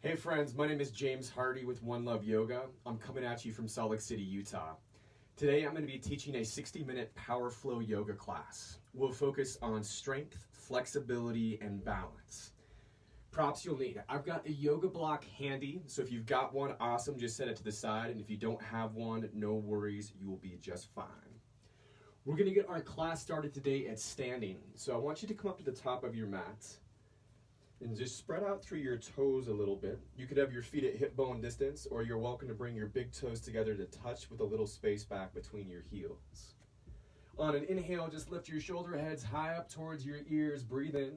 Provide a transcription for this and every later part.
Hey friends, my name is James Hardy with One Love Yoga. I'm coming at you from Salt Lake City, Utah. Today I'm going to be teaching a 60-minute power flow yoga class. We'll focus on strength, flexibility, and balance. Props you'll need. I've got a yoga block handy, so if you've got one, awesome, just set it to the side, and if you don't have one, no worries, you will be just fine. We're going to get our class started today at standing, so I want you to come up to the top of your mat and just spread out through your toes a little bit. You could have your feet at hip bone distance, or you're welcome to bring your big toes together to touch with a little space back between your heels. On an inhale, just lift your shoulder heads high up towards your ears, breathe in,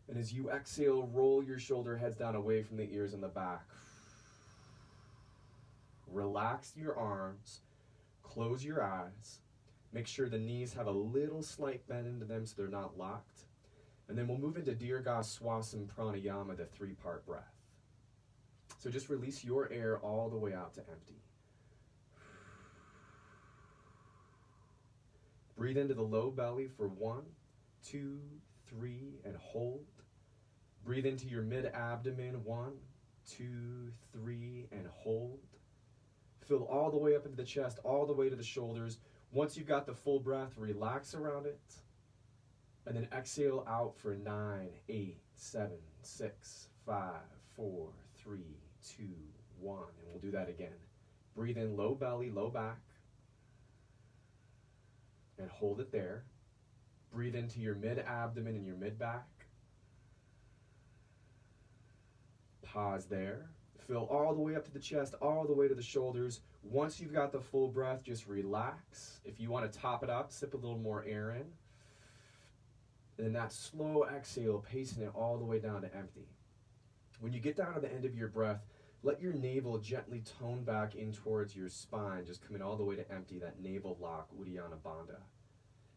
and as you exhale, roll your shoulder heads down away from the ears and the back. Relax your arms, close your eyes, make sure the knees have a little slight bend into them so they're not locked. And then we'll move into Dirga Swasana Pranayama, the 3-part breath. So just release your air all the way out to empty. Breathe into the low belly for 1, 2, 3, and hold. Breathe into your mid-abdomen, 1, 2, 3, and hold. Fill all the way up into the chest, all the way to the shoulders. Once you've got the full breath, relax around it. And then exhale out for 9, 8, 7, 6, 5, 4, 3, 2, 1. And we'll do that again. Breathe in low belly, low back. And hold it there. Breathe into your mid-abdomen and your mid-back. Pause there. Fill all the way up to the chest, all the way to the shoulders. Once you've got the full breath, just relax. If you want to top it up, sip a little more air in. And then that slow exhale, pacing it all the way down to empty. When you get down to the end of your breath, let your navel gently tone back in towards your spine, just coming all the way to empty, that navel lock, Uddiyana Bandha.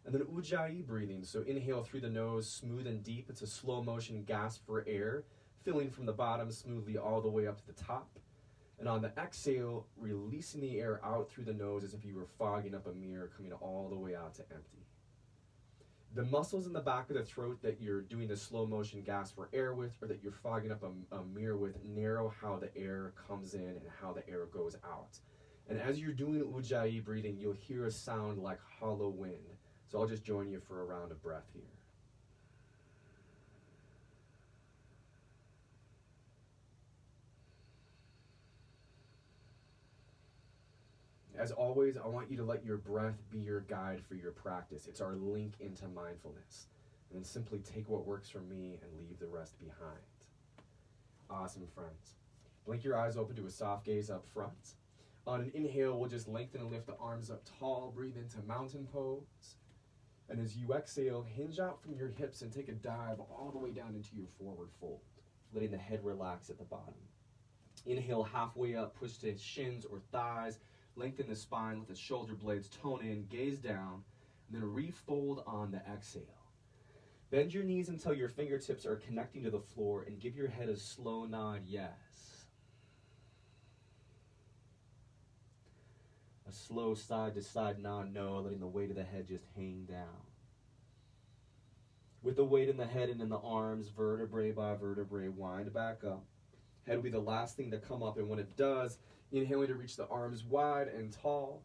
And then Ujjayi breathing, so inhale through the nose, smooth and deep. It's a slow motion gasp for air, filling from the bottom smoothly all the way up to the top. And on the exhale, releasing the air out through the nose as if you were fogging up a mirror, coming all the way out to empty. The muscles in the back of the throat that you're doing the slow motion gasp for air with, or that you're fogging up a mirror with, narrow how the air comes in and how the air goes out. And as you're doing Ujjayi breathing, you'll hear a sound like hollow wind. So I'll just join you for a round of breath here. As always, I want you to let your breath be your guide for your practice. It's our link into mindfulness. And then simply take what works for me and leave the rest behind. Awesome, friends. Blink your eyes open to a soft gaze up front. On an inhale, we'll just lengthen and lift the arms up tall. Breathe into mountain pose. And as you exhale, hinge out from your hips and take a dive all the way down into your forward fold, letting the head relax at the bottom. Inhale halfway up, push to shins or thighs. Lengthen the spine, let the shoulder blades tone in, gaze down, and then refold on the exhale. Bend your knees until your fingertips are connecting to the floor and give your head a slow nod, yes. A slow side to side nod, no, letting the weight of the head just hang down. With the weight in the head and in the arms, vertebrae by vertebrae, wind back up. Head will be the last thing to come up, and when it does, inhaling to reach the arms wide and tall,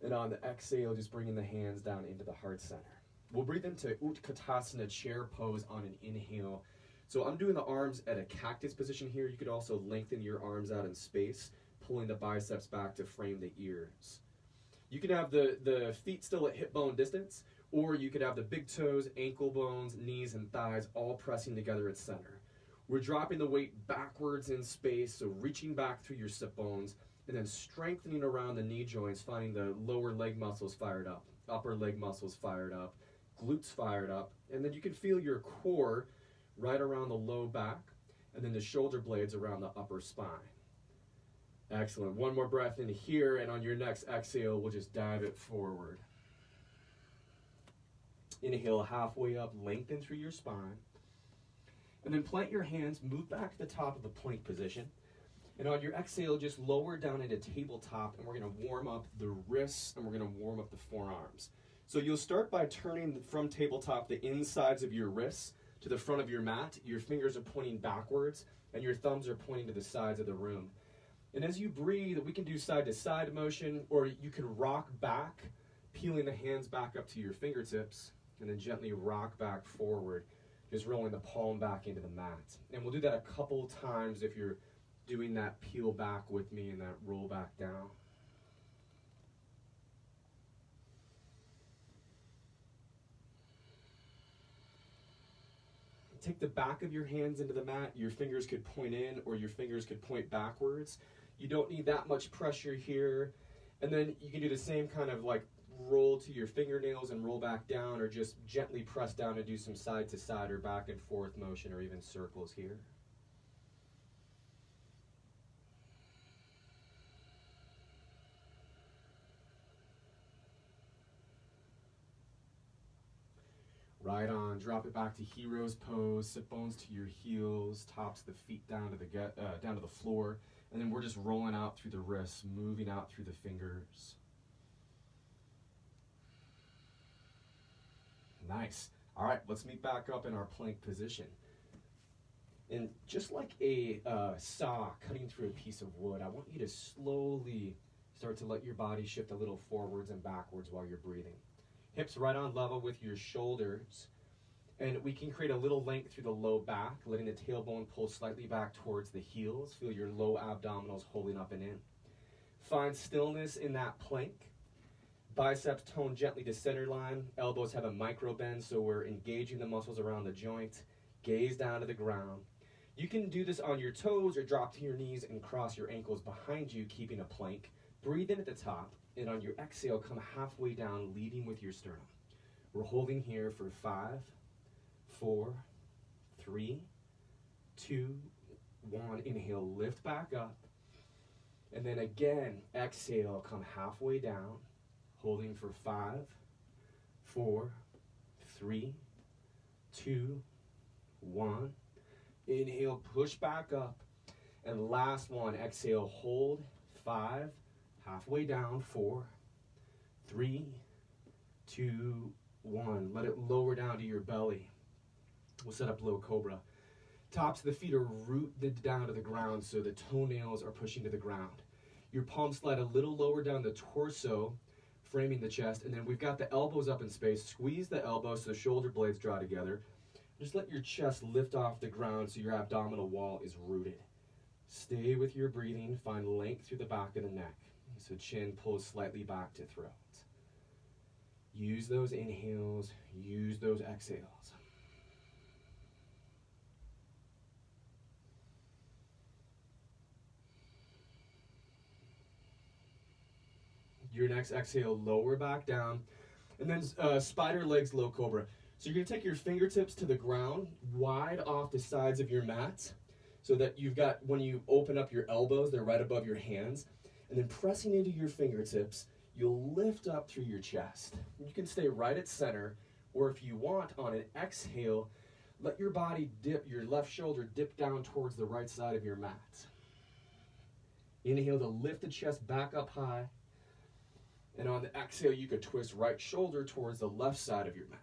and on the exhale, just bringing the hands down into the heart center. We'll breathe into Utkatasana, chair pose on an inhale. So I'm doing the arms at a cactus position here. You could also lengthen your arms out in space, pulling the biceps back to frame the ears. You can have the feet still at hip bone distance, or you could have the big toes, ankle bones, knees, and thighs all pressing together at center. We're dropping the weight backwards in space, so reaching back through your sit bones, and then strengthening around the knee joints, finding the lower leg muscles fired up, upper leg muscles fired up, glutes fired up, and then you can feel your core right around the low back, and then the shoulder blades around the upper spine. Excellent. One more breath in here, and on your next exhale, we'll just dive it forward. Inhale halfway up, lengthen through your spine. And then plant your hands, move back to the top of the plank position. And on your exhale, just lower down into tabletop, and we're going to warm up the wrists, and we're going to warm up the forearms. So you'll start by turning from tabletop the insides of your wrists to the front of your mat. Your fingers are pointing backwards, and your thumbs are pointing to the sides of the room. And as you breathe, we can do side-to-side motion, or you can rock back, peeling the hands back up to your fingertips, and then gently rock back forward, just rolling the palm back into the mat. And we'll do that a couple times if you're doing that peel back with me and that roll back down. Take the back of your hands into the mat. Your fingers could point in or your fingers could point backwards. You don't need that much pressure here. And then you can do the same kind of like roll to your fingernails and roll back down, or just gently press down and do some side to side or back and forth motion, or even circles here. Right on. Drop it back to hero's pose. Sit bones to your heels. Tops the feet down to the floor. And then we're just rolling out through the wrists, moving out through the fingers. Nice. All right, let's meet back up in our plank position. And just like a saw cutting through a piece of wood, I want you to slowly start to let your body shift a little forwards and backwards while you're breathing. Hips right on level with your shoulders. And we can create a little length through the low back, letting the tailbone pull slightly back towards the heels. Feel your low abdominals holding up and in. Find stillness in that plank. Biceps tone gently to center line. Elbows have a micro bend, so we're engaging the muscles around the joint. Gaze down to the ground. You can do this on your toes or drop to your knees and cross your ankles behind you, keeping a plank. Breathe in at the top, and on your exhale, come halfway down, leading with your sternum. We're holding here for 5, 4, 3, 2, 1. Inhale, lift back up. And then again, exhale, come halfway down. Holding for 5, 4, 3, 2, 1. Inhale, push back up. And last one, exhale, hold. 5, halfway down. 4, 3, 2, 1. Let it lower down to your belly. We'll set up low cobra. Tops of the feet are rooted down to the ground, so the toenails are pushing to the ground. Your palms slide a little lower down the torso, framing the chest, and then we've got the elbows up in space. Squeeze the elbows so the shoulder blades draw together. Just let your chest lift off the ground so your abdominal wall is rooted. Stay with your breathing. Find length through the back of the neck. So chin pulls slightly back to throat. Use those inhales. Use those exhales. Your next exhale, lower back down. And then spider legs, low cobra. So you're going to take your fingertips to the ground, wide off the sides of your mat, so that you've got, when you open up your elbows, they're right above your hands. And then pressing into your fingertips, you'll lift up through your chest. You can stay right at center, or if you want, on an exhale, let your body dip, your left shoulder dip down towards the right side of your mat. Inhale to lift the chest back up high. And on the exhale, you could twist right shoulder towards the left side of your mat.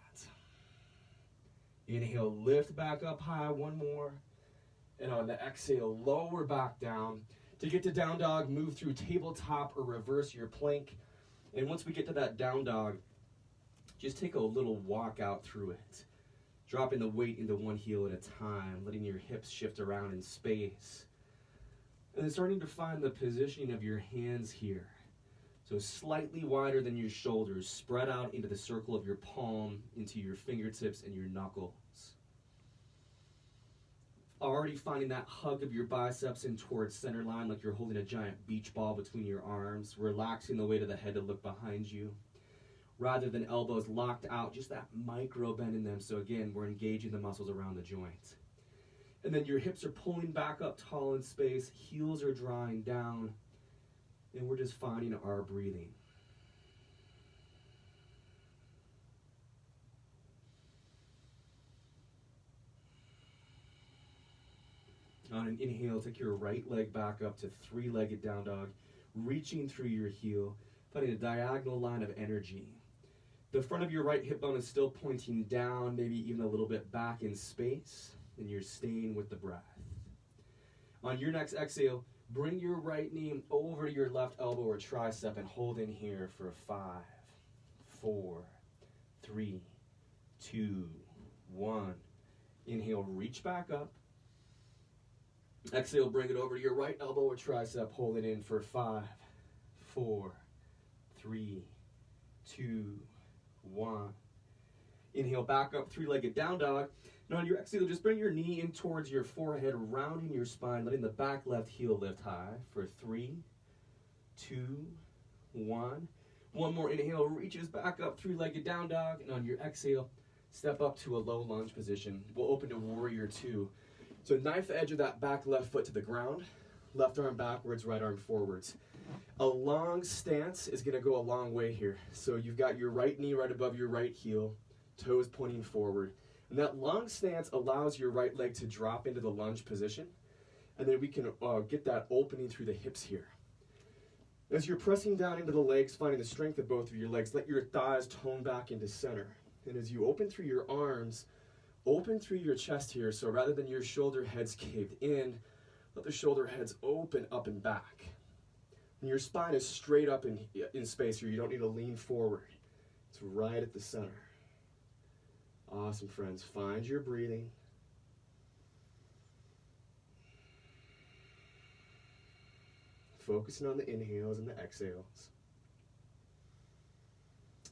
Inhale, lift back up high, one more. And on the exhale, lower back down. To get to down dog, move through tabletop or reverse your plank. And once we get to that down dog, just take a little walk out through it. Dropping the weight into one heel at a time, letting your hips shift around in space. And then starting to find the positioning of your hands here. So slightly wider than your shoulders, spread out into the circle of your palm, into your fingertips and your knuckles. Already finding that hug of your biceps in towards center line, like you're holding a giant beach ball between your arms, relaxing the weight of the head to look behind you. Rather than elbows locked out, just that micro bend in them. So again, we're engaging the muscles around the joint. And then your hips are pulling back up tall in space, heels are drawing down. And we're just finding our breathing. On an inhale, take your right leg back up to three-legged down dog, reaching through your heel, finding a diagonal line of energy. The front of your right hip bone is still pointing down, maybe even a little bit back in space, and you're staying with the breath. On your next exhale, bring your right knee over to your left elbow or tricep and hold in here for 5, 4, 3, 2, 1. Inhale, reach back up. Exhale, bring it over to your right elbow or tricep. Hold it in for 5, 4, 3, 2, 1. Inhale, back up, three-legged down dog. Now on your exhale, just bring your knee in towards your forehead, rounding your spine, letting the back left heel lift high for 3, 2, 1. One more inhale, reaches back up, three-legged down dog. And on your exhale, step up to a low lunge position. We'll open to warrior 2. So knife edge of that back left foot to the ground, left arm backwards, right arm forwards. A long stance is gonna go a long way here. So you've got your right knee right above your right heel, toes pointing forward. And that long stance allows your right leg to drop into the lunge position. And then we can get that opening through the hips here. As you're pressing down into the legs, finding the strength of both of your legs, let your thighs tone back into center. And as you open through your arms, open through your chest here. So rather than your shoulder heads caved in, let the shoulder heads open up and back. And your spine is straight up in space here. You don't need to lean forward. It's right at the center. Awesome, friends. Find your breathing. Focusing on the inhales and the exhales.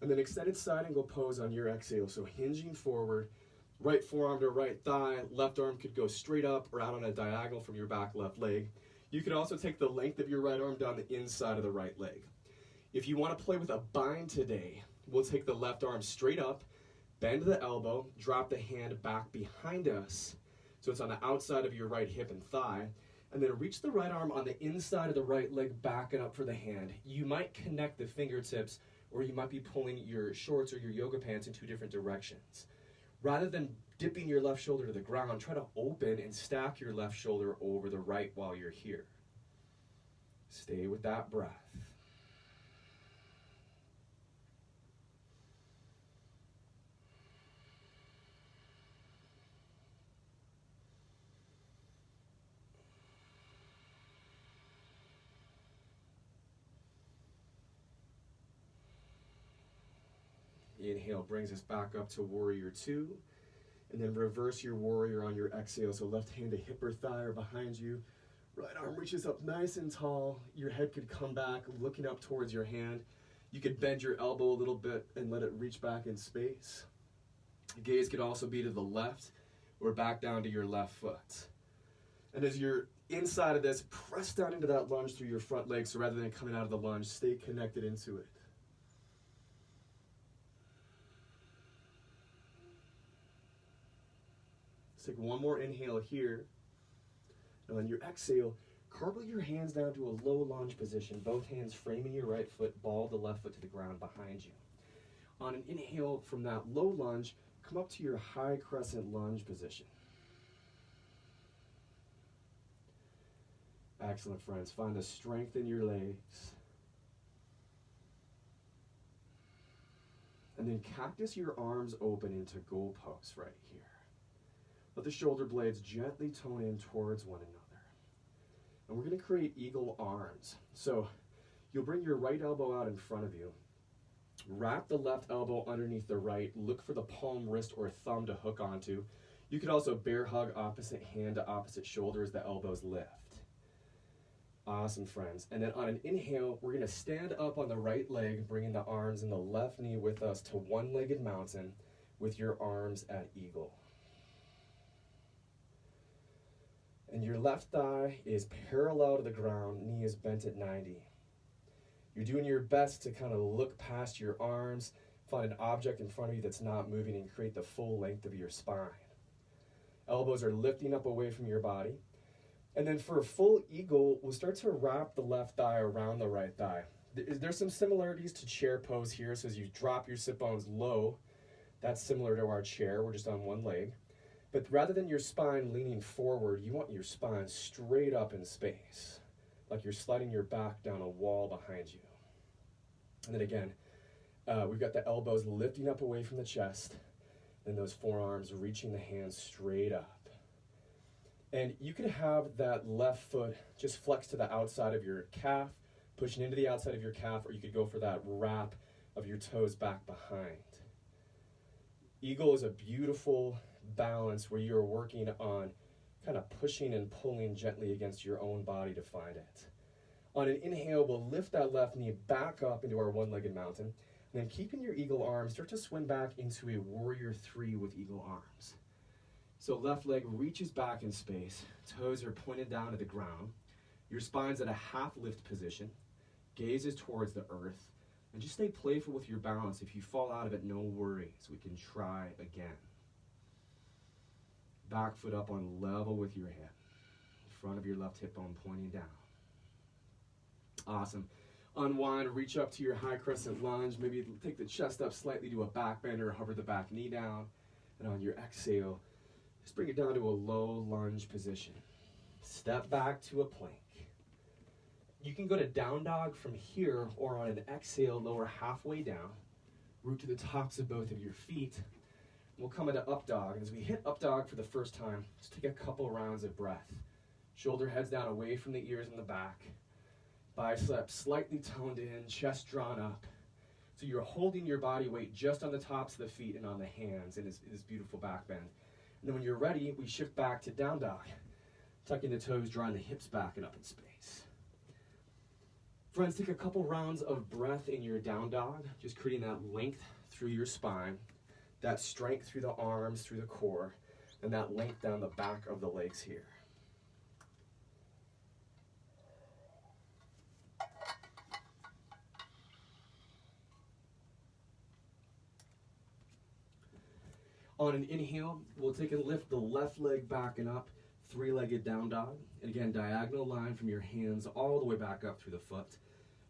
And then extended side angle pose on your exhale. So hinging forward, right forearm to right thigh, left arm could go straight up or out on a diagonal from your back left leg. You could also take the length of your right arm down the inside of the right leg. If you want to play with a bind today, we'll take the left arm straight up, bend the elbow, drop the hand back behind us, so it's on the outside of your right hip and thigh, and then reach the right arm on the inside of the right leg, backing up for the hand. You might connect the fingertips, or you might be pulling your shorts or your yoga pants in 2 different directions. Rather than dipping your left shoulder to the ground, try to open and stack your left shoulder over the right while you're here. Stay with that breath. Inhale brings us back up to warrior 2, and then reverse your warrior on your exhale. So left hand to hip or thigh or behind you. Right arm reaches up nice and tall. Your head could come back looking up towards your hand. You could bend your elbow a little bit and let it reach back in space. The gaze could also be to the left or back down to your left foot. And as you're inside of this, press down into that lunge through your front leg. So rather than coming out of the lunge, stay connected into it. Take one more inhale here, and on your exhale, cartwheel your hands down to a low lunge position, both hands framing your right foot, ball the left foot to the ground behind you. On an inhale from that low lunge, come up to your high crescent lunge position. Excellent, friends. Find the strength in your legs. And then cactus your arms open into goalposts right here. Let the shoulder blades gently tone in towards one another. And we're going to create eagle arms. So you'll bring your right elbow out in front of you. Wrap the left elbow underneath the right. Look for the palm, wrist, or thumb to hook onto. You could also bear hug opposite hand to opposite shoulder as the elbows lift. Awesome, friends. And then on an inhale, we're going to stand up on the right leg, bringing the arms and the left knee with us to one-legged mountain with your arms at eagle. And your left thigh is parallel to the ground, knee is bent at 90. You're doing your best to kind of look past your arms, find an object in front of you that's not moving, and create the full length of your spine. Elbows are lifting up away from your body. And then for a full eagle, we'll start to wrap the left thigh around the right thigh. There's some similarities to chair pose here. So as you drop your sit bones low, that's similar to our chair. We're just on one leg. But rather than your spine leaning forward, you want your spine straight up in space, like you're sliding your back down a wall behind you. And then again, We've got the elbows lifting up away from the chest, and those forearms reaching the hands straight up. And you could have that left foot just flex to the outside of your calf, pushing into the outside of your calf, or you could go for that wrap of your toes back behind. Eagle is a beautiful balance where you're working on kind of pushing and pulling gently against your own body to find it. On an inhale, we'll lift that left knee back up into our one-legged mountain, and then keeping your eagle arms, start to swim back into a warrior 3 with eagle arms. So left leg reaches back in space, toes are pointed down to the ground, your spine's at a half lift position, gaze is towards the earth, and just stay playful with your balance. If you fall out of it, no worries, we can try again. Back foot up on level with your hip, front of your left hip bone pointing down. Awesome. Unwind, reach up to your high crescent lunge, maybe take the chest up slightly to a back bend or hover the back knee down, and on your exhale, just bring it down to a low lunge position. Step back to a plank. You can go to down dog from here, or on an exhale, lower halfway down, root to the tops of both of your feet. We'll come into up dog, and as we hit up dog for the first time, just take a couple rounds of breath. Shoulder heads down away from the ears and the back. Biceps slightly toned in, chest drawn up. So you're holding your body weight just on the tops of the feet and on the hands in this beautiful back bend. And then when you're ready, we shift back to down dog, tucking the toes, drawing the hips back and up in space. Friends, take a couple rounds of breath in your down dog, just creating that length through your spine, that strength through the arms, through the core, and that length down the back of the legs here. On an inhale, we'll take and lift the left leg back and up, three-legged down dog. And again, diagonal line from your hands all the way back up through the foot.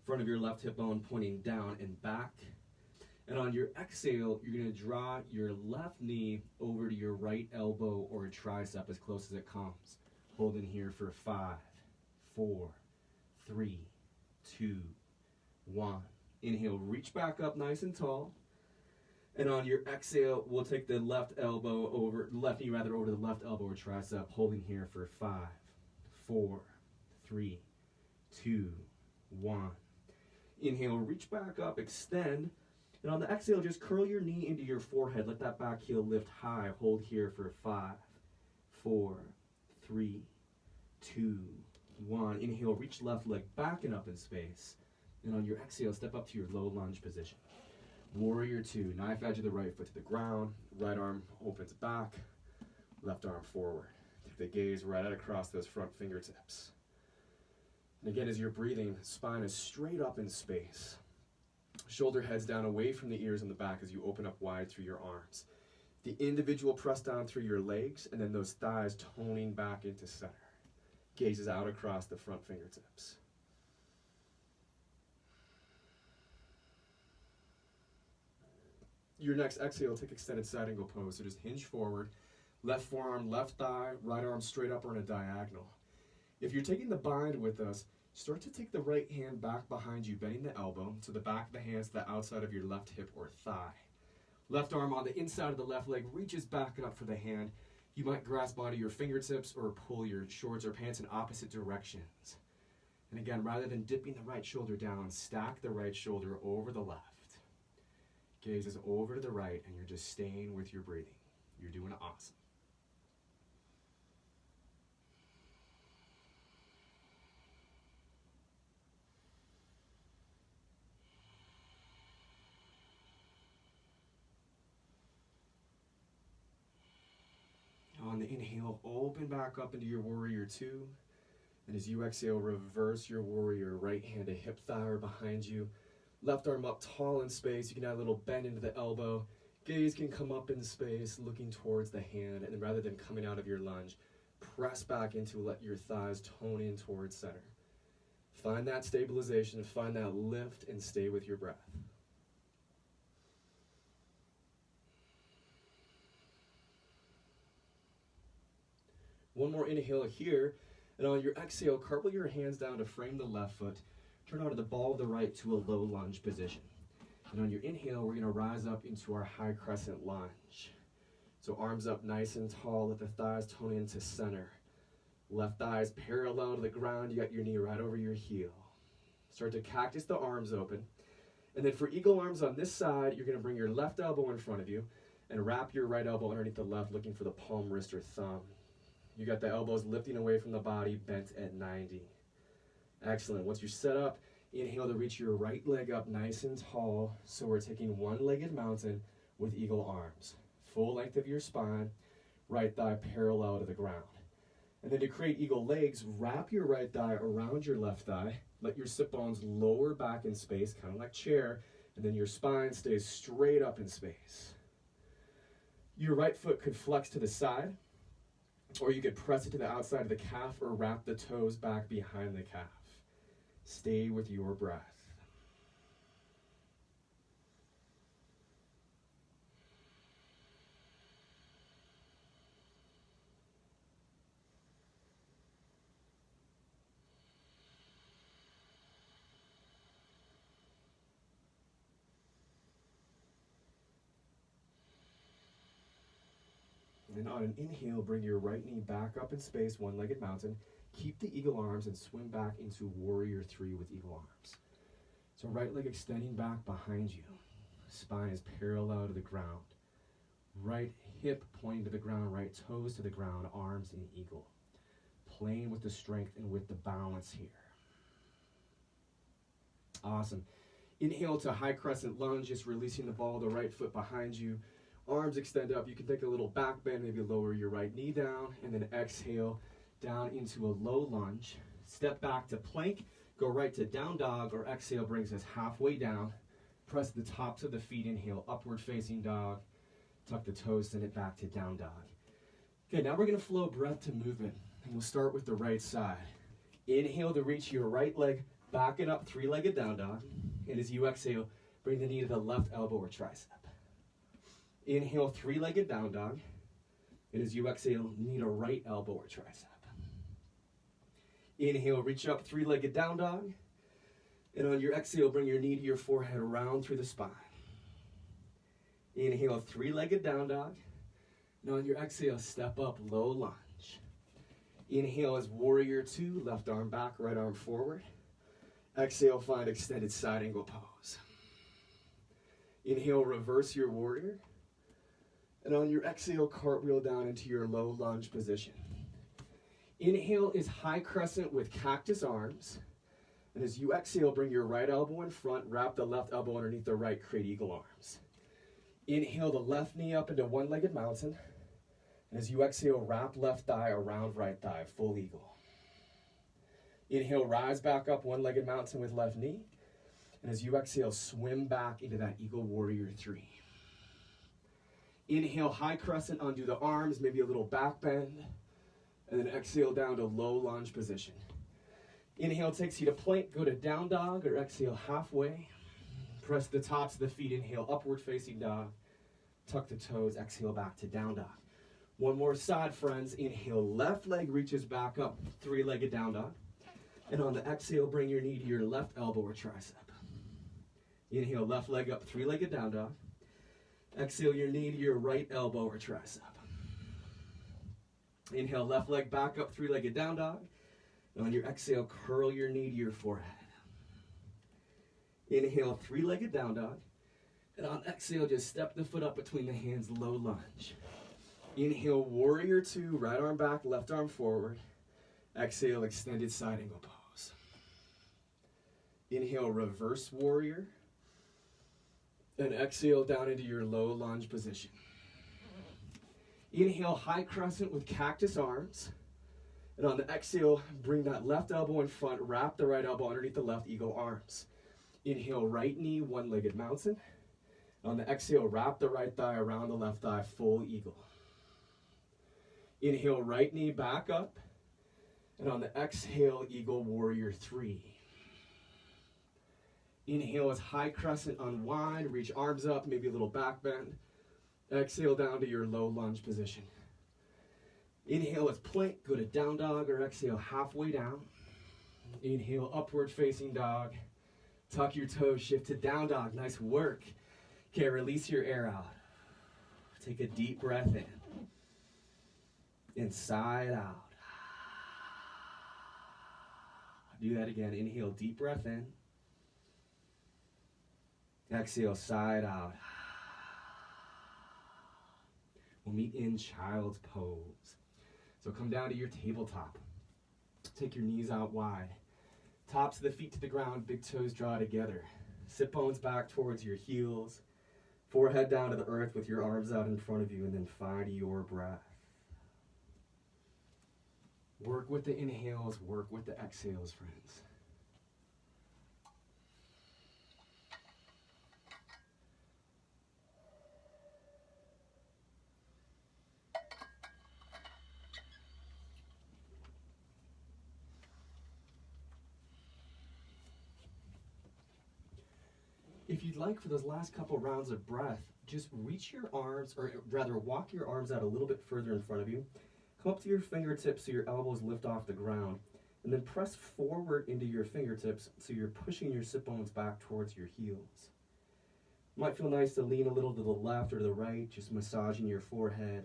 Front of your left hip bone pointing down and back. And on your exhale, you're going to draw your left knee over to your right elbow or tricep as close as it comes. Hold in here for 5, 4, 3, 2, 1. Inhale, reach back up nice and tall. And on your exhale, we'll take the left knee over to the left elbow or tricep, holding here for 5, 4, 3, 2, 1. Inhale, reach back up, extend. And on the exhale, just curl your knee into your forehead. Let that back heel lift high. Hold here for 5, 4, 3, 2, 1. Inhale, reach left leg back and up in space. And on your exhale, step up to your low lunge position. Warrior 2, knife edge of the right foot to the ground, right arm opens back, left arm forward. Take the gaze right out across those front fingertips. And again, as you're breathing, spine is straight up in space. Shoulder heads down away from the ears and the back as you open up wide through your arms. The individual press down through your legs, and then those thighs toning back into center. Gazes out across the front fingertips. Your next exhale, take extended side angle pose. So just hinge forward, left forearm, left thigh, right arm straight up or in a diagonal. If you're taking the bind with us, start to take the right hand back behind you, bending the elbow, so the back of the hands to the outside of your left hip or thigh. Left arm on the inside of the left leg reaches back up for the hand. You might grasp onto your fingertips or pull your shorts or pants in opposite directions. And again, rather than dipping the right shoulder down, stack the right shoulder over the left. Gaze is over to the right, and you're just staying with your breathing. You're doing awesome. On the inhale, open back up into your warrior 2. And as you exhale, reverse your warrior. Right hand to hip thigh or behind you. Left arm up tall in space. You can add a little bend into the elbow. Gaze can come up in space, looking towards the hand. And then rather than coming out of your lunge, press back into, let your thighs tone in towards center. Find that stabilization, find that lift, and stay with your breath. One more inhale here, and on your exhale, cartwheel your hands down to frame the left foot. Turn onto the ball of the right to a low lunge position. And on your inhale, we're gonna rise up into our high crescent lunge. So arms up nice and tall, let the thighs tone into center. Left thigh is parallel to the ground, you got your knee right over your heel. Start to cactus the arms open. And then for eagle arms on this side, you're gonna bring your left elbow in front of you and wrap your right elbow underneath the left, looking for the palm, wrist, or thumb. You got the elbows lifting away from the body, bent at 90. Excellent. Once you're set up, inhale to reach your right leg up nice and tall. So we're taking one-legged mountain with eagle arms. Full length of your spine, right thigh parallel to the ground. And then to create eagle legs, wrap your right thigh around your left thigh. Let your sit bones lower back in space, kind of like chair, and then your spine stays straight up in space. Your right foot could flex to the side, or you could press it to the outside of the calf or wrap the toes back behind the calf. Stay with your breath. And on an inhale, bring your right knee back up in space, one-legged mountain. Keep the eagle arms and swim back into warrior three with eagle arms. So right leg extending back behind you. Spine is parallel to the ground. Right hip pointing to the ground, right toes to the ground, arms in eagle. Playing with the strength and with the balance here. Awesome. Inhale to high crescent lunge, just releasing the ball, the right foot behind you. Arms extend up. You can take a little back bend, maybe lower your right knee down, and then exhale down into a low lunge. Step back to plank, go right to down dog, or exhale brings us halfway down. Press the tops of the feet, inhale, upward facing dog. Tuck the toes, send it back to down dog. Okay, now we're gonna flow breath to movement, and we'll start with the right side. Inhale to reach your right leg, backing up, three-legged down dog. And as you exhale, bring the knee to the left elbow or tricep. Inhale, three-legged down dog. And as you exhale, knee to right elbow or tricep. Inhale, reach up, three-legged down dog. And on your exhale, bring your knee to your forehead, round through the spine. Inhale, three-legged down dog. And on your exhale, step up, low lunge. Inhale is warrior two, left arm back, right arm forward. Exhale, find extended side angle pose. Inhale, reverse your warrior. And on your exhale, cartwheel down into your low lunge position. Inhale is high crescent with cactus arms. And as you exhale, bring your right elbow in front, wrap the left elbow underneath the right, create eagle arms. Inhale the left knee up into one-legged mountain. And as you exhale, wrap left thigh around right thigh, full eagle. Inhale, rise back up, one-legged mountain with left knee. And as you exhale, swim back into that eagle warrior three. Inhale, high crescent, undo the arms, maybe a little back bend. And then exhale down to low lunge position. Inhale takes you to plank, go to down dog, or exhale halfway. Press the tops of the feet, inhale, upward facing dog. Tuck the toes, exhale back to down dog. One more side, friends. Inhale, left leg reaches back up, three-legged down dog. And on the exhale, bring your knee to your left elbow or tricep. Inhale, left leg up, three-legged down dog. Exhale your knee to your right elbow or tricep. Inhale, left leg back up, three-legged down dog. And on your exhale, curl your knee to your forehead. Inhale, three-legged down dog. And on exhale, just step the foot up between the hands, low lunge. Inhale, warrior two, right arm back, left arm forward. Exhale, extended side angle pose. Inhale, reverse warrior. And exhale down into your low lunge position. Inhale, high crescent with cactus arms. And on the exhale, bring that left elbow in front, wrap the right elbow underneath the left, eagle arms. Inhale, right knee, one-legged mountain. On the exhale, wrap the right thigh around the left thigh, full eagle. Inhale, right knee back up. And on the exhale, eagle warrior three. Inhale is high crescent, unwind, reach arms up, maybe a little back bend. Exhale down to your low lunge position. Inhale is plank, go to down dog, or exhale halfway down. Inhale, upward facing dog. Tuck your toes, shift to down dog. Nice work. Okay, release your air out. Take a deep breath in. Inside out. Do that again. Inhale, deep breath in. Exhale, side out. We'll meet in child's pose. So come down to your tabletop. Take your knees out wide. Tops of the feet to the ground, big toes draw together. Sit bones back towards your heels. Forehead down to the earth with your arms out in front of you, and then find your breath. Work with the inhales, work with the exhales, friends. If you'd like, for those last couple rounds of breath, just reach your arms, or rather walk your arms out a little bit further in front of you. Come up to your fingertips so your elbows lift off the ground, and then press forward into your fingertips so you're pushing your sit bones back towards your heels. It might feel nice to lean a little to the left or to the right, just massaging your forehead.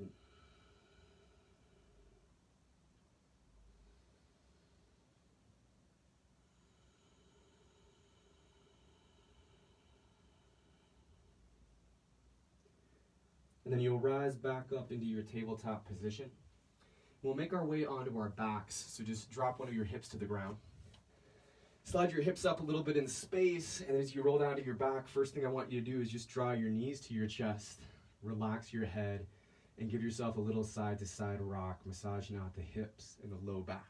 And then you'll rise back up into your tabletop position. We'll make our way onto our backs, so just drop one of your hips to the ground. Slide your hips up a little bit in space, and as you roll down to your back, first thing I want you to do is just draw your knees to your chest, relax your head, and give yourself a little side-to-side rock, massaging out the hips and the low back.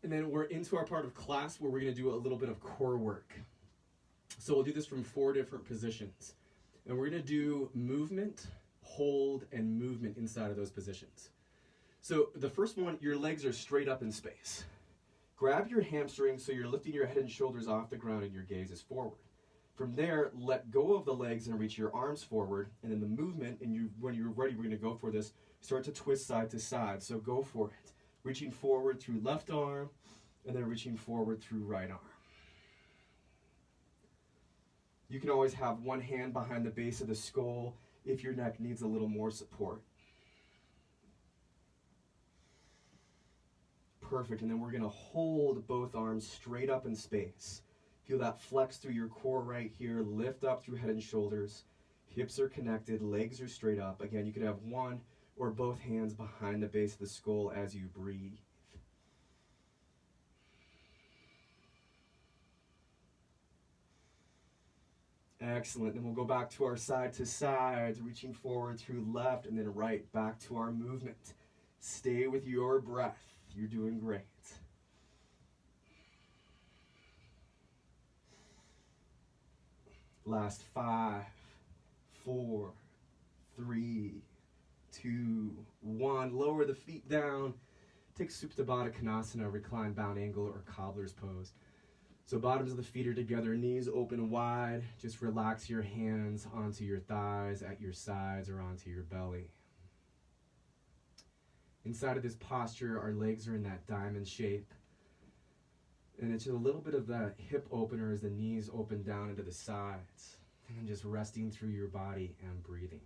And then we're into our part of class where we're going to do a little bit of core work. So we'll do this from 4 different positions. And we're going to do movement, hold, and movement inside of those positions. So the first one, your legs are straight up in space. Grab your hamstrings so you're lifting your head and shoulders off the ground and your gaze is forward. From there, let go of the legs and reach your arms forward. And in the movement, and when you're ready, we're going to go for this, start to twist side to side. So go for it. Reaching forward through left arm, and then reaching forward through right arm. You can always have one hand behind the base of the skull if your neck needs a little more support. Perfect, and then we're gonna hold both arms straight up in space. Feel that flex through your core right here, lift up through head and shoulders. Hips are connected, legs are straight up. Again, you could have one or both hands behind the base of the skull as you breathe. Excellent. Then we'll go back to our side to sides, reaching forward through left and then right, back to our movement. Stay with your breath. You're doing great. Last 5, 4, 3, 2, 1. Lower the feet down. Take Supta Baddha Konasana, reclined bound angle, or cobbler's pose. So bottoms of the feet are together, knees open wide. Just relax your hands onto your thighs, at your sides, or onto your belly. Inside of this posture, our legs are in that diamond shape. And it's just a little bit of that hip opener as the knees open down into the sides. And then just resting through your body and breathing.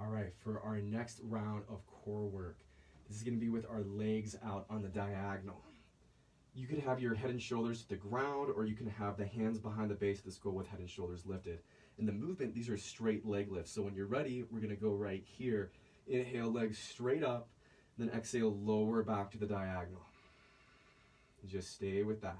All right, for our next round of core work, this is going to be with our legs out on the diagonal. You could have your head and shoulders to the ground, or you can have the hands behind the base of the skull with head and shoulders lifted. In the movement, these are straight leg lifts. So when you're ready, we're going to go right here. Inhale, legs straight up, then exhale, lower back to the diagonal. Just stay with that.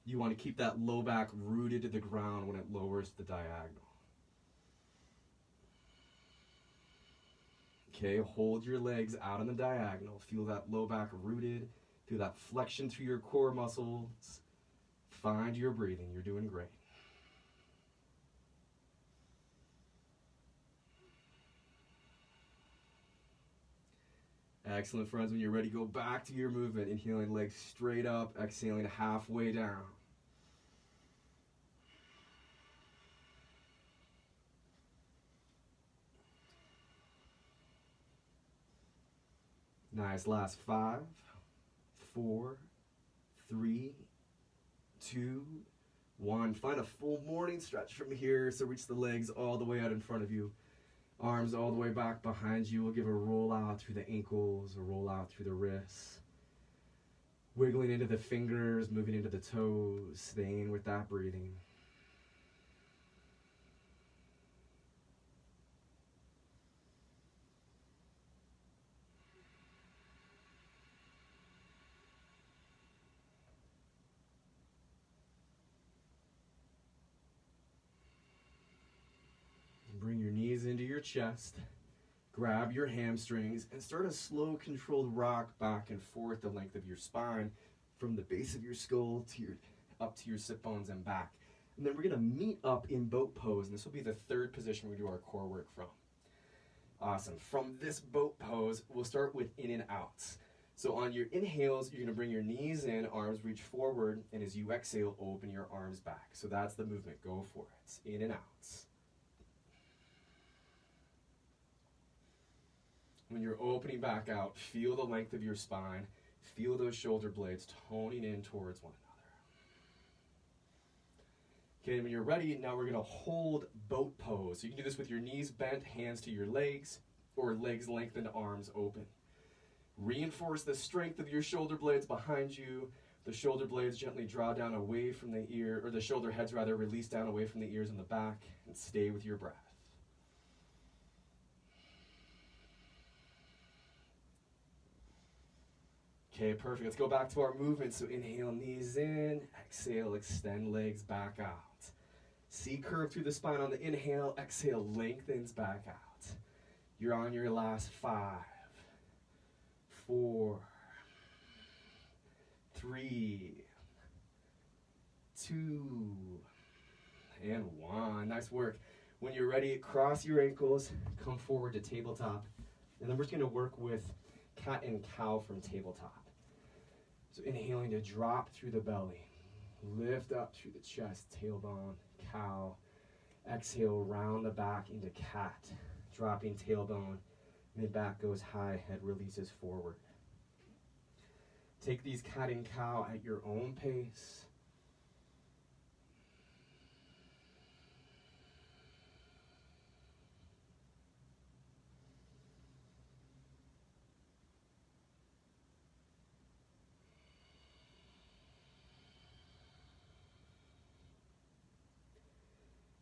You want to keep that low back rooted to the ground when it lowers the diagonal. Okay, hold your legs out on the diagonal. Feel that low back rooted. Feel that flexion through your core muscles. Find your breathing. You're doing great. Excellent, friends. When you're ready, go back to your movement. Inhaling legs straight up, exhaling halfway down. Nice. Last 5, 4, 3, 2, 1. Find a full morning stretch from here. So reach the legs all the way out in front of you. Arms all the way back behind you. We'll give a roll out through the ankles, a roll out through the wrists. Wiggling into the fingers, moving into the toes, staying with that breathing. Bring your knees into your chest. Grab your hamstrings and start a slow, controlled rock back and forth the length of your spine from the base of your skull to up to your sit bones and back. And then we're going to meet up in boat pose. And this will be the third position we do our core work from. Awesome. From this boat pose, we'll start with in and outs. So on your inhales, you're going to bring your knees in, arms reach forward, and as you exhale, open your arms back. So that's the movement. Go for it. In and outs. When you're opening back out, feel the length of your spine. Feel those shoulder blades toning in towards one another. Okay, when you're ready, now we're going to hold boat pose. So you can do this with your knees bent, hands to your legs, or legs lengthened, arms open. Reinforce the strength of your shoulder blades behind you. The shoulder blades gently draw down away from the ear, or the shoulder heads rather, release down away from the ears and the back, and stay with your breath. Okay, perfect. Let's go back to our movement. So inhale, knees in. Exhale, extend legs back out. C curve through the spine on the inhale. Exhale, lengthens back out. You're on your last 5, 4, 3, 2, and 1. Nice work. When you're ready, cross your ankles. Come forward to tabletop. And then we're just going to work with cat and cow from tabletop. So inhaling to drop through the belly, lift up through the chest, tailbone, cow. Exhale, round the back into cat, dropping tailbone, mid-back goes high, head releases forward. Take these cat and cow at your own pace.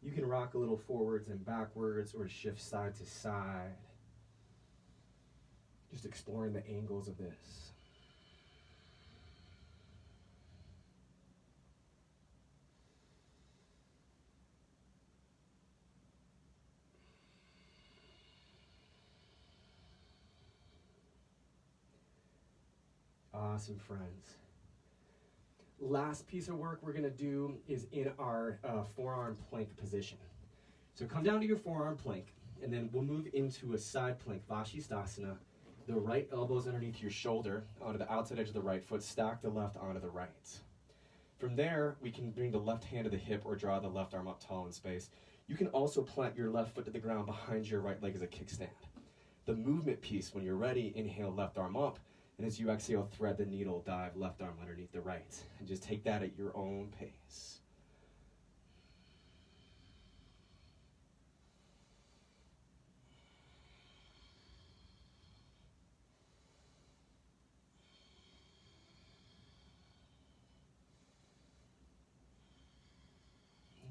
You can rock a little forwards and backwards or shift side to side. Just exploring the angles of this. Awesome, friends. Last piece of work we're going to do is in our forearm plank position. So come down to your forearm plank, and then we'll move into a side plank, Vashisthasana. The right elbow's underneath your shoulder, onto the outside edge of the right foot, stack the left onto the right. From there, we can bring the left hand to the hip or draw the left arm up tall in space. You can also plant your left foot to the ground behind your right leg as a kickstand. The movement piece, when you're ready, inhale, left arm up. And as you exhale, thread the needle, dive left arm underneath the right. And just take that at your own pace.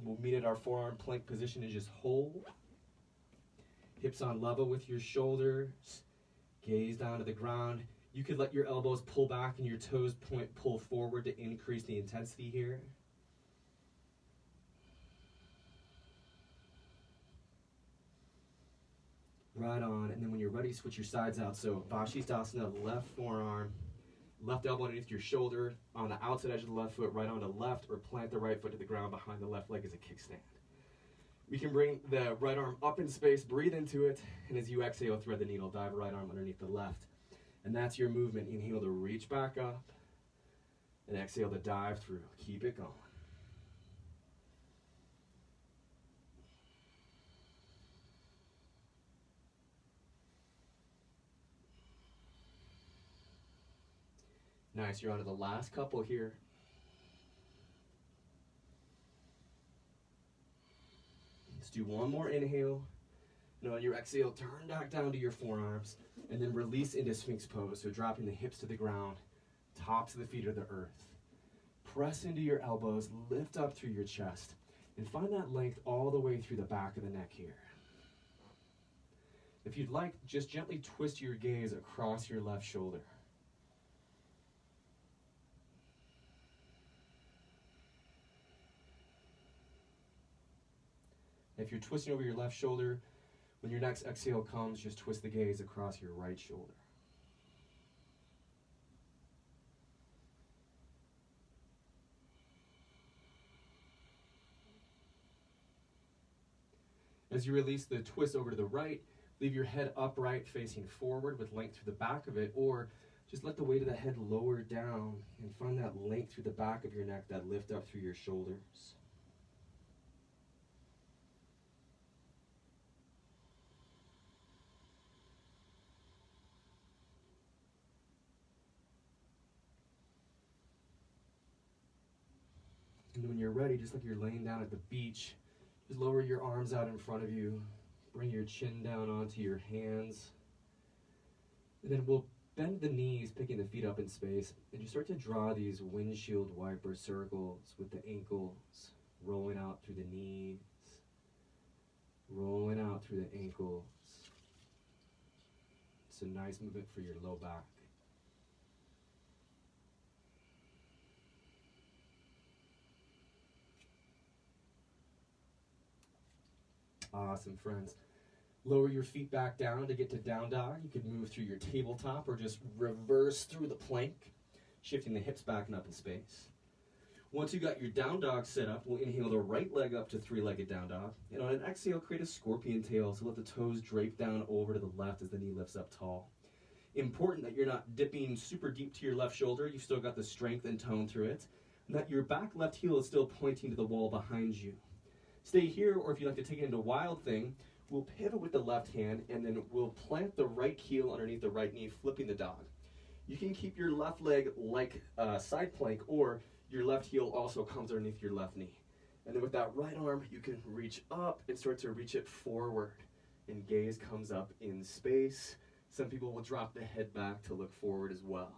We'll meet at our forearm plank position and just hold. Hips on level with your shoulders. Gaze down to the ground. You could let your elbows pull back and your toes pull forward to increase the intensity here. Right on. And then when you're ready, switch your sides out. So Vashisthasana, left forearm, left elbow underneath your shoulder, on the outside edge of the left foot, right on the left, or plant the right foot to the ground behind the left leg as a kickstand. We can bring the right arm up in space, breathe into it, and as you exhale, thread the needle, dive right arm underneath the left. And that's your movement. Inhale to reach back up, and exhale to dive through. Keep it going. Nice, you're on to the last couple here. Let's do one more inhale. And on your exhale, turn back down to your forearms, and then release into Sphinx pose. So dropping the hips to the ground, tops of the feet to the earth. Press into your elbows, lift up through your chest, and find that length all the way through the back of the neck here. If you'd like, just gently twist your gaze across your left shoulder. If you're twisting over your left shoulder, when your next exhale comes, just twist the gaze across your right shoulder. As you release the twist over to the right, leave your head upright facing forward with length through the back of it, or just let the weight of the head lower down and find that length through the back of your neck, that lift up through your shoulders. And when you're ready, just like you're laying down at the beach, just lower your arms out in front of you. Bring your chin down onto your hands. And then we'll bend the knees, picking the feet up in space. And you start to draw these windshield wiper circles with the ankles, rolling out through the knees, rolling out through the ankles. It's a nice movement for your low back. Awesome, friends. Lower your feet back down to get to down dog. You could move through your tabletop or just reverse through the plank, shifting the hips back and up in space. Once you got your down dog set up, we'll inhale the right leg up to three-legged down dog. And on an exhale, create a scorpion tail. So let the toes drape down over to the left as the knee lifts up tall. Important that you're not dipping super deep to your left shoulder. You've still got the strength and tone through it. And that your back left heel is still pointing to the wall behind you. Stay here, or if you'd like to take it into Wild Thing, we'll pivot with the left hand, and then we'll plant the right heel underneath the right knee, flipping the dog. You can keep your left leg like side plank, or your left heel also comes underneath your left knee. And then with that right arm, you can reach up and start to reach it forward. And gaze comes up in space. Some people will drop the head back to look forward as well.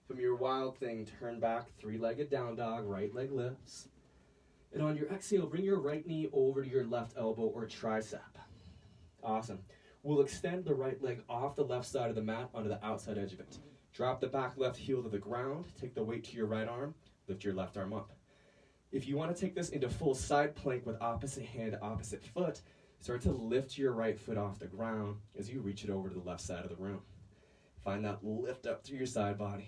From your Wild Thing, turn back, three-legged down dog, right leg lifts. And on your exhale, bring your right knee over to your left elbow or tricep. Awesome. We'll extend the right leg off the left side of the mat onto the outside edge of it. Drop the back left heel to the ground. Take the weight to your right arm. Lift your left arm up. If you want to take this into full side plank with opposite hand, opposite foot, start to lift your right foot off the ground as you reach it over to the left side of the room. Find that lift up through your side body.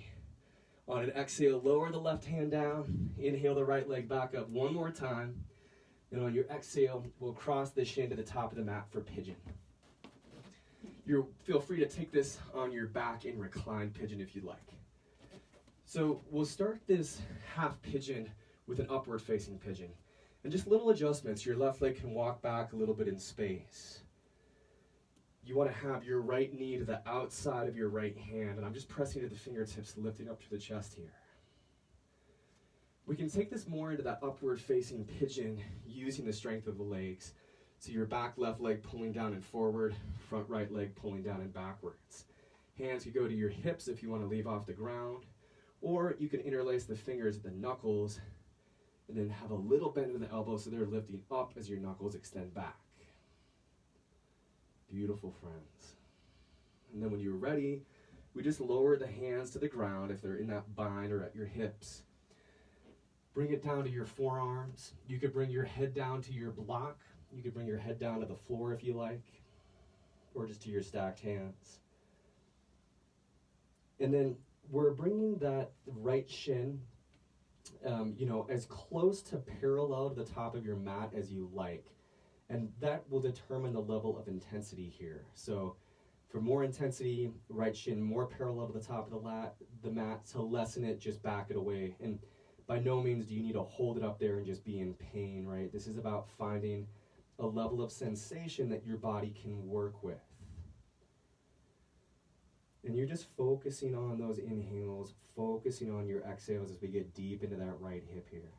On an exhale, lower the left hand down. Inhale the right leg back up one more time. And on your exhale, we'll cross the shin to the top of the mat for Pigeon. Feel free to take this on your back in Reclined Pigeon if you'd like. So we'll start this half pigeon with an upward facing pigeon. And just little adjustments. Your left leg can walk back a little bit in space. You want to have your right knee to the outside of your right hand, and I'm just pressing to the fingertips, lifting up to the chest here. We can take this more into that upward facing pigeon using the strength of the legs. So your back left leg pulling down and forward, front right leg pulling down and backwards. Hands can go to your hips if you want to leave off the ground, or you can interlace the fingers at the knuckles and then have a little bend in the elbows so they're lifting up as your knuckles extend back. Beautiful, friends. And then when you're ready, we just lower the hands to the ground if they're in that bind or at your hips. Bring it down to your forearms. You could bring your head down to your block. You could bring your head down to the floor if you like, or just to your stacked hands. And then we're bringing that right shin, as close to parallel to the top of your mat as you like. And that will determine the level of intensity here. So for more intensity, right shin more parallel to the top of the mat. To lessen it, just back it away. And by no means do you need to hold it up there and just be in pain, right? This is about finding a level of sensation that your body can work with. And you're just focusing on those inhales, focusing on your exhales as we get deep into that right hip here.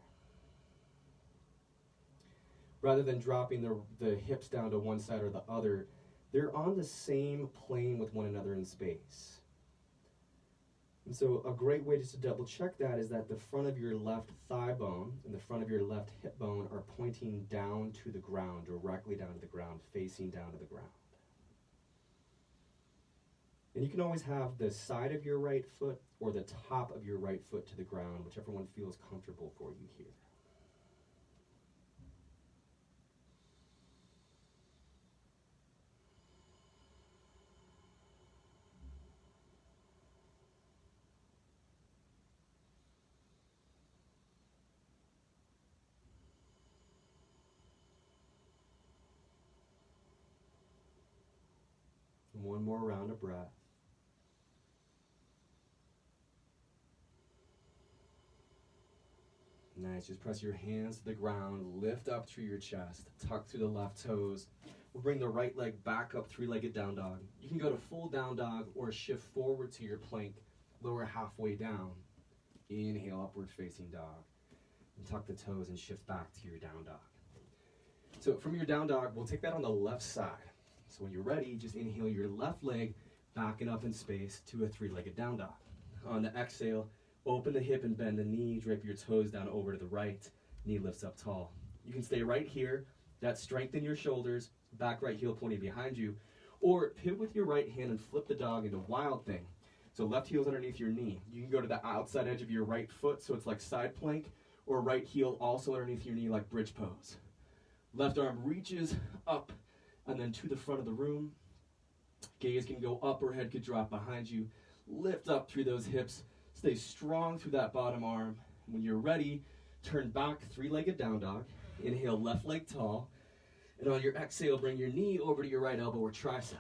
Rather than dropping the hips down to one side or the other, they're on the same plane with one another in space. And so a great way just to double check that is that the front of your left thigh bone and the front of your left hip bone are pointing down to the ground, directly down to the ground, facing down to the ground. And you can always have the side of your right foot or the top of your right foot to the ground, whichever one feels comfortable for you here. And one more round of breath. Nice, just press your hands to the ground, lift up through your chest, tuck through the left toes. We'll bring the right leg back up, three-legged down dog. You can go to full down dog or shift forward to your plank, lower halfway down. Inhale, upward facing dog. And tuck the toes and shift back to your down dog. So from your down dog, we'll take that on the left side. So when you're ready, just inhale your left leg, backing up in space to a three-legged down dog. On the exhale, open the hip and bend the knee, drape your toes down over to the right, knee lifts up tall. You can stay right here, that strengthen your shoulders, back right heel pointing behind you, or pivot with your right hand and flip the dog into wild thing. So left heel's underneath your knee. You can go to the outside edge of your right foot, so it's like side plank, or right heel also underneath your knee like bridge pose. Left arm reaches up and then to the front of the room. Gaze can go up or head could drop behind you. Lift up through those hips. Stay strong through that bottom arm. When you're ready, turn back, three-legged down dog. Inhale, left leg tall. And on your exhale, bring your knee over to your right elbow or tricep.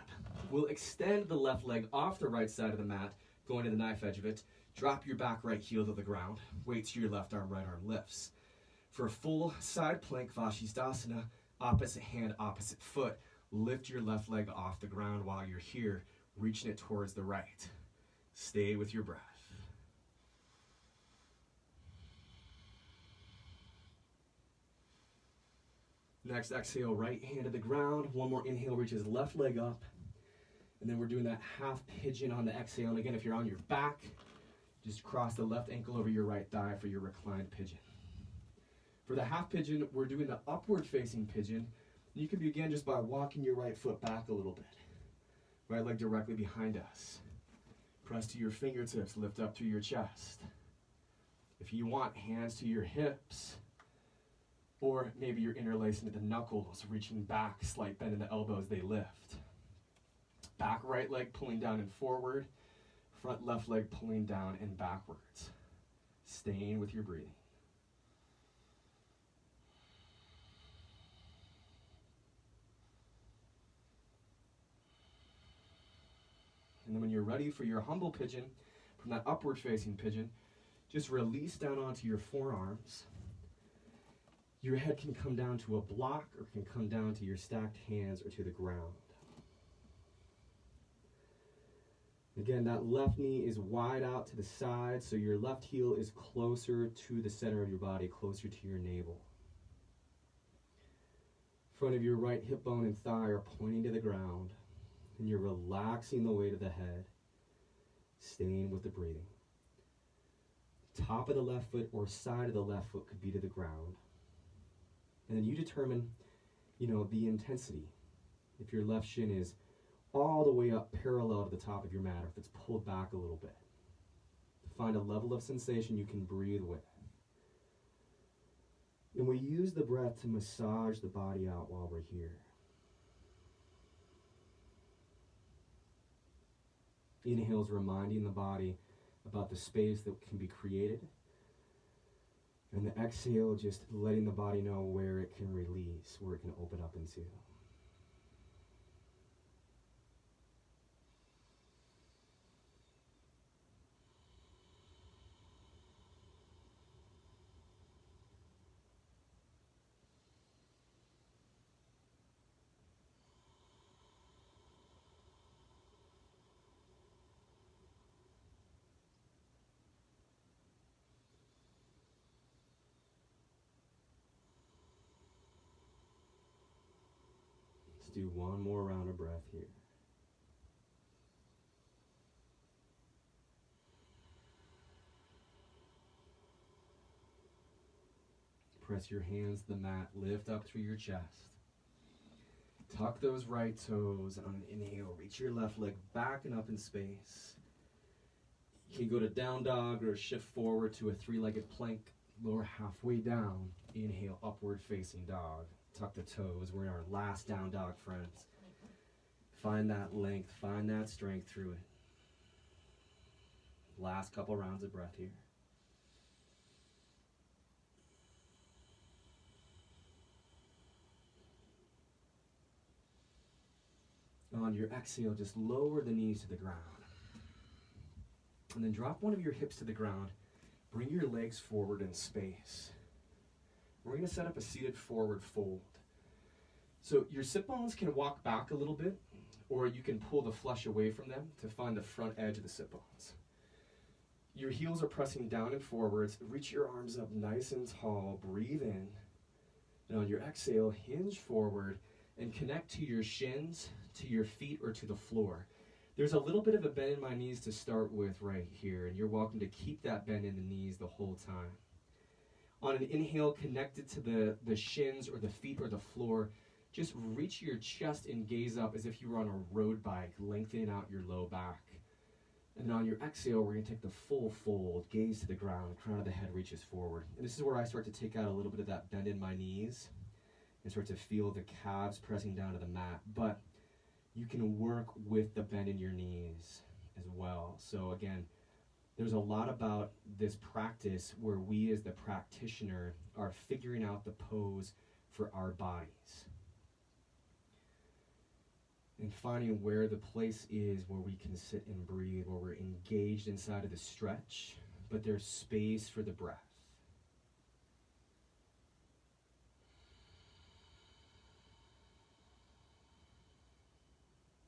We'll extend the left leg off the right side of the mat, going to the knife edge of it. Drop your back right heel to the ground. Weight to your left arm, right arm lifts. For a full side plank, Vashisthasana, opposite hand, opposite foot. Lift your left leg off the ground while you're here, reaching it towards the right. Stay with your breath. Next, exhale, right hand to the ground. One more inhale, reaches left leg up. And then we're doing that half pigeon on the exhale. And again, if you're on your back, just cross the left ankle over your right thigh for your reclined pigeon. For the half pigeon, we're doing the upward facing pigeon. You can begin just by walking your right foot back a little bit. Right leg directly behind us. Press to your fingertips, lift up through your chest. If you want, hands to your hips. Or maybe you're interlacing at the knuckles, reaching back, slight bend in the elbows, they lift. Back right leg pulling down and forward. Front left leg pulling down and backwards. Staying with your breathing. And then when you're ready for your humble pigeon, from that upward facing pigeon, just release down onto your forearms. Your head can come down to a block or can come down to your stacked hands or to the ground. Again, that left knee is wide out to the side, so your left heel is closer to the center of your body, closer to your navel. Front of your right hip bone and thigh are pointing to the ground, and you're relaxing the weight of the head, staying with the breathing. Top of the left foot or side of the left foot could be to the ground. And then you determine, the intensity. If your left shin is all the way up parallel to the top of your mat, or if it's pulled back a little bit. Find a level of sensation you can breathe with. And we use the breath to massage the body out while we're here. Inhales reminding the body about the space that can be created. And the exhale, just letting the body know where it can release, where it can open up into. do one more round of breath here. Press your hands to the mat, lift up through your chest. Tuck those right toes, and on an inhale, reach your left leg back and up in space. You can go to down dog or shift forward to a three-legged plank, lower halfway down. Inhale, upward facing dog. Tuck the toes. We're in our last down dog, friends. Find that length, find that strength through it. Last couple rounds of breath here. On your exhale, just lower the knees to the ground. And then drop one of your hips to the ground. Bring your legs forward in space. We're going to set up a seated forward fold. So your sit bones can walk back a little bit, or you can pull the flesh away from them to find the front edge of the sit bones. Your heels are pressing down and forwards. Reach your arms up nice and tall. Breathe in. And on your exhale, hinge forward and connect to your shins, to your feet, or to the floor. There's a little bit of a bend in my knees to start with right here, and you're welcome to keep that bend in the knees the whole time. On an inhale, connected to the shins or the feet or the floor, just reach your chest and gaze up as if you were on a road bike, lengthening out your low back. And then on your exhale, we're going to take the full fold, gaze to the ground, crown of the head reaches forward. And this is where I start to take out a little bit of that bend in my knees and start to feel the calves pressing down to the mat. But you can work with the bend in your knees as well. So again, there's a lot about this practice where we as the practitioner are figuring out the pose for our bodies. And finding where the place is where we can sit and breathe, where we're engaged inside of the stretch, but there's space for the breath.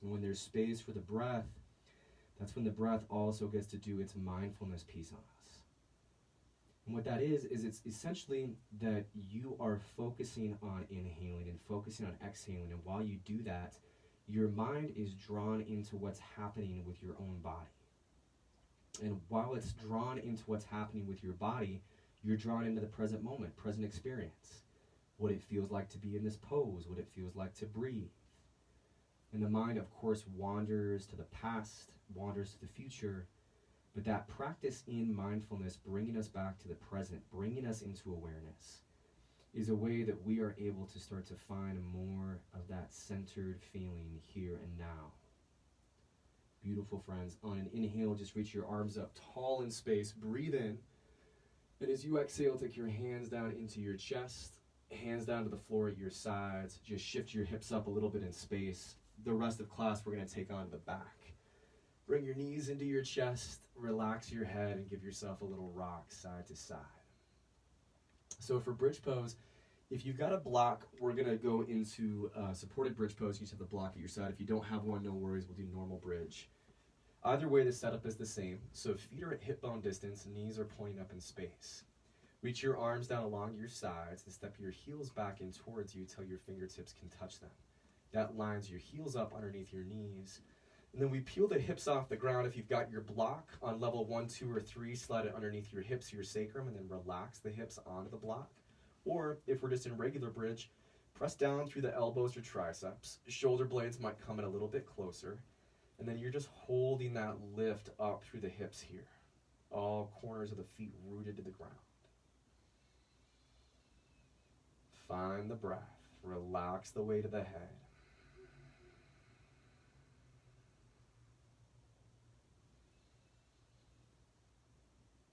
And when there's space for the breath, that's when the breath also gets to do its mindfulness piece on us. And what that is it's essentially that you are focusing on inhaling and focusing on exhaling. And while you do that, your mind is drawn into what's happening with your own body. And while it's drawn into what's happening with your body, you're drawn into the present moment, present experience. What it feels like to be in this pose, what it feels like to breathe. And the mind, of course, wanders to the past, wanders to the future, but that practice in mindfulness, bringing us back to the present, bringing us into awareness, is a way that we are able to start to find more of that centered feeling here and now. Beautiful, friends. On an inhale, just reach your arms up tall in space. Breathe in. And as you exhale, take your hands down into your chest, hands down to the floor at your sides. Just shift your hips up a little bit in space. The rest of class, we're going to take on the back. Bring your knees into your chest, relax your head, and give yourself a little rock side to side. So for bridge pose, if you've got a block, we're going to go into supported bridge pose. You just have the block at your side. If you don't have one, no worries. We'll do normal bridge. Either way, the setup is the same. So feet are at hip bone distance, knees are pointing up in space. Reach your arms down along your sides and step your heels back in towards you till your fingertips can touch them. That lines your heels up underneath your knees. And then we peel the hips off the ground. If you've got your block on level 1, 2, or 3, slide it underneath your hips, your sacrum, and then relax the hips onto the block. Or if we're just in regular bridge, press down through the elbows or triceps. Shoulder blades might come in a little bit closer. And then you're just holding that lift up through the hips here. All corners of the feet rooted to the ground. Find the breath. Relax the weight of the head.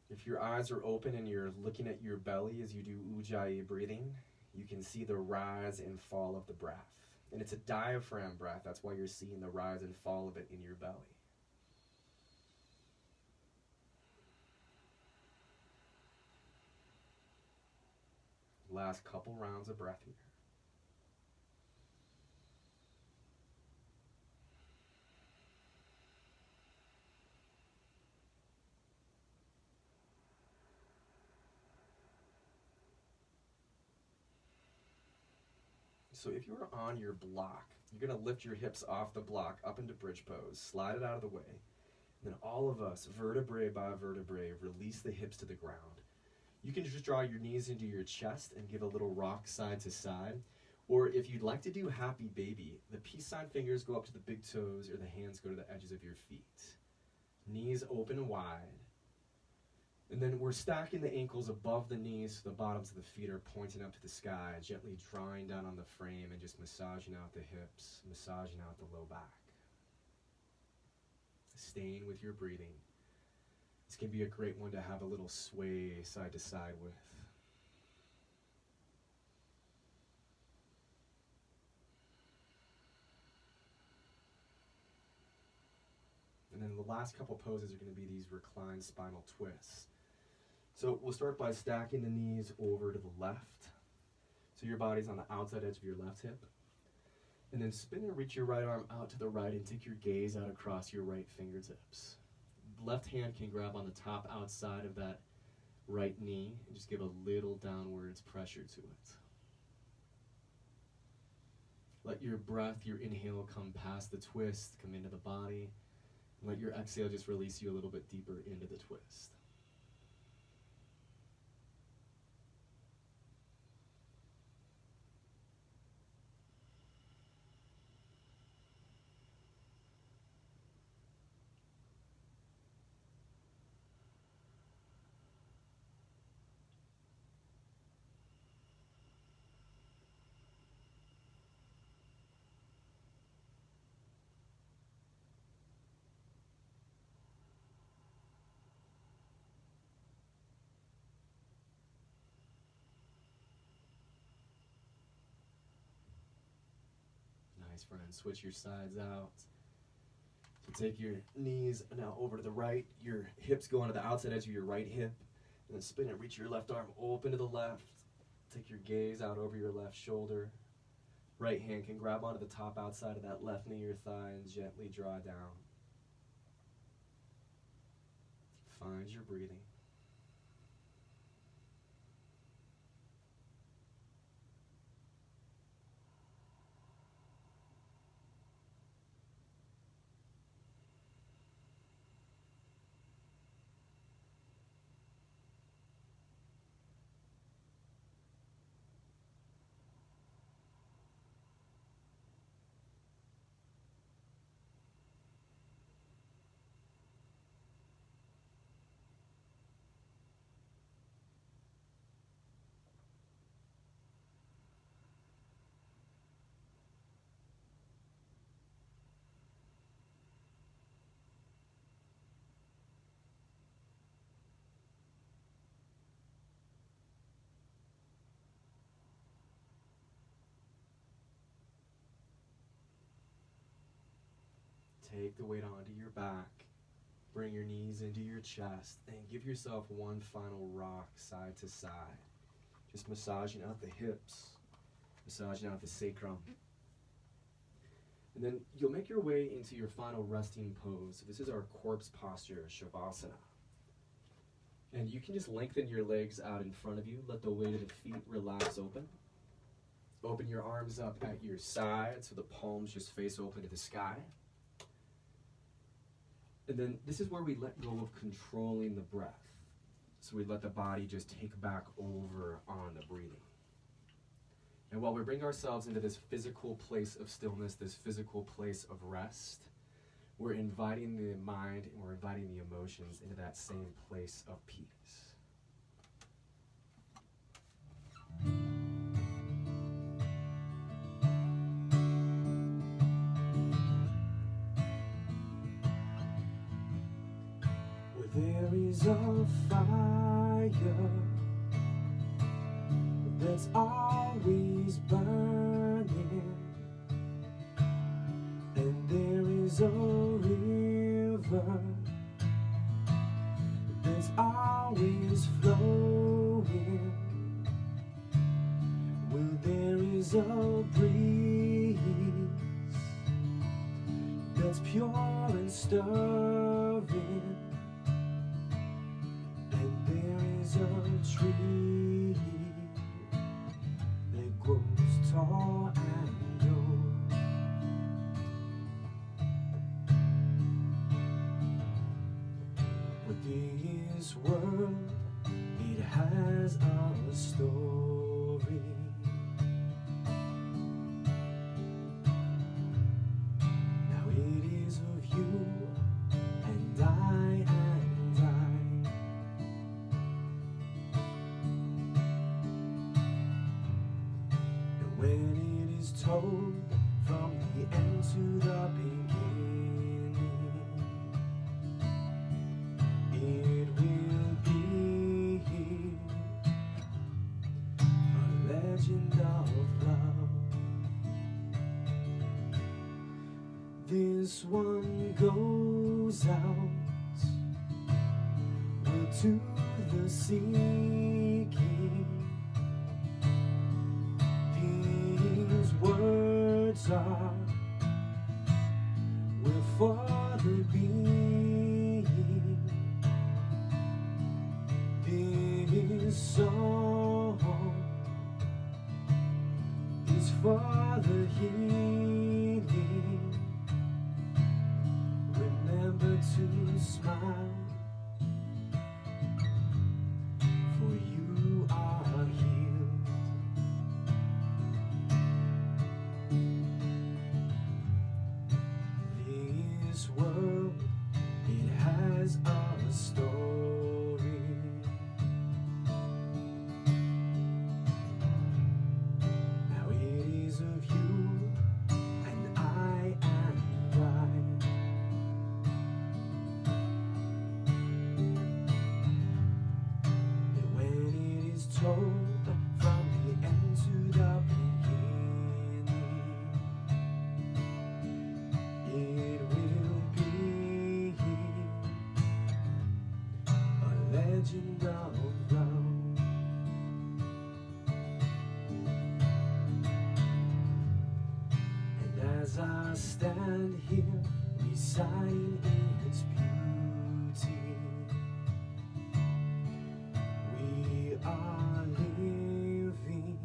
If your eyes are open and you're looking at your belly as you do Ujjayi breathing, you can see the rise and fall of the breath. And it's a diaphragm breath. That's why you're seeing the rise and fall of it in your belly. Last couple rounds of breath here. So if you're on your block, you're going to lift your hips off the block up into bridge pose, slide it out of the way. And then all of us, vertebrae by vertebrae, release the hips to the ground. You can just draw your knees into your chest and give a little rock side to side. Or if you'd like to do happy baby, the peace sign fingers go up to the big toes or the hands go to the edges of your feet. Knees open wide. And then we're stacking the ankles above the knees so the bottoms of the feet are pointing up to the sky, gently drawing down on the frame and just massaging out the hips, massaging out the low back. Staying with your breathing. This can be a great one to have a little sway side to side with. And then the last couple poses are going to be these reclined spinal twists. So we'll start by stacking the knees over to the left. So your body's on the outside edge of your left hip. And then spin and reach your right arm out to the right and take your gaze out across your right fingertips. Left hand can grab on the top outside of that right knee and just give a little downwards pressure to it. Let your breath, your inhale, come past the twist, come into the body. And let your exhale just release you a little bit deeper into the twist. Nice, friend. Switch your sides out. So take your knees now over to the right. Your hips go onto the outside edge of your right hip. And then spin and reach your left arm open to the left. Take your gaze out over your left shoulder. Right hand can grab onto the top outside of that left knee or thigh and gently draw down. Find your breathing. Take the weight onto your back. Bring your knees into your chest and give yourself one final rock side to side. Just massaging out the hips, massaging out the sacrum. And then you'll make your way into your final resting pose. This is our corpse posture, Savasana. And you can just lengthen your legs out in front of you. Let the weight of the feet relax open. Open your arms up at your side so the palms just face open to the sky. And then this is where we let go of controlling the breath. So we let the body just take back over on the breathing. And while we bring ourselves into this physical place of stillness, this physical place of rest, we're inviting the mind and we're inviting the emotions into that same place of peace. There is a fire that's always burning, and there is a river that's always flowing. Well, there is a breeze that's pure and stirring. A tree that grows tall and has a story. Now it is of you and I. And when it is told from the end to the beginning, it will be a legend of love. This one goes out to the seeking. These words are for the being. This song is for the healing. Remember to smile, for you are healed. This world, it has a story. Now it is of you and I am right. And when it is told from the end to the beginning, it will be a legend of love. And as I stand here reciting its beauty, we are living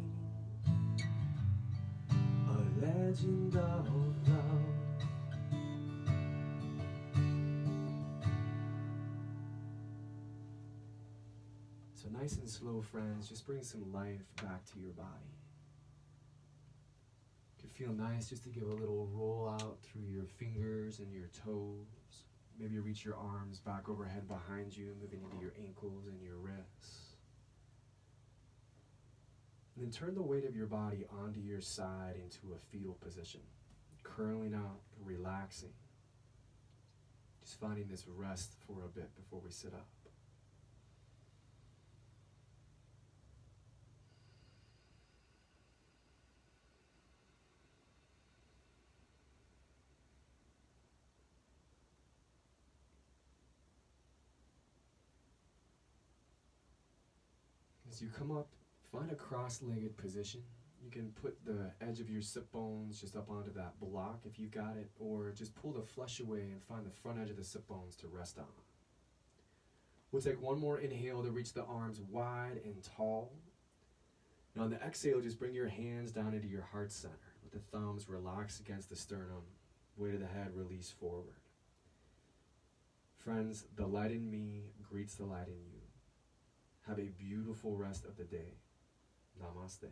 a legend of love. So nice and slow, friends, just bring some life back to your body. It could feel nice just to give a little roll out through your fingers and your toes. Maybe reach your arms back overhead behind you, moving into your ankles and your wrists. And then turn the weight of your body onto your side into a fetal position, curling up, relaxing. Just finding this rest for a bit before we sit up. As you come up, find a cross-legged position. You can put the edge of your sit bones just up onto that block if you've got it, or just pull the flesh away and find the front edge of the sit bones to rest on. We'll take one more inhale to reach the arms wide and tall. Now on the exhale, just bring your hands down into your heart center. Let the thumbs relax against the sternum. Weight of the head release forward. Friends, the light in me greets the light in you. Have a beautiful rest of the day. Namaste.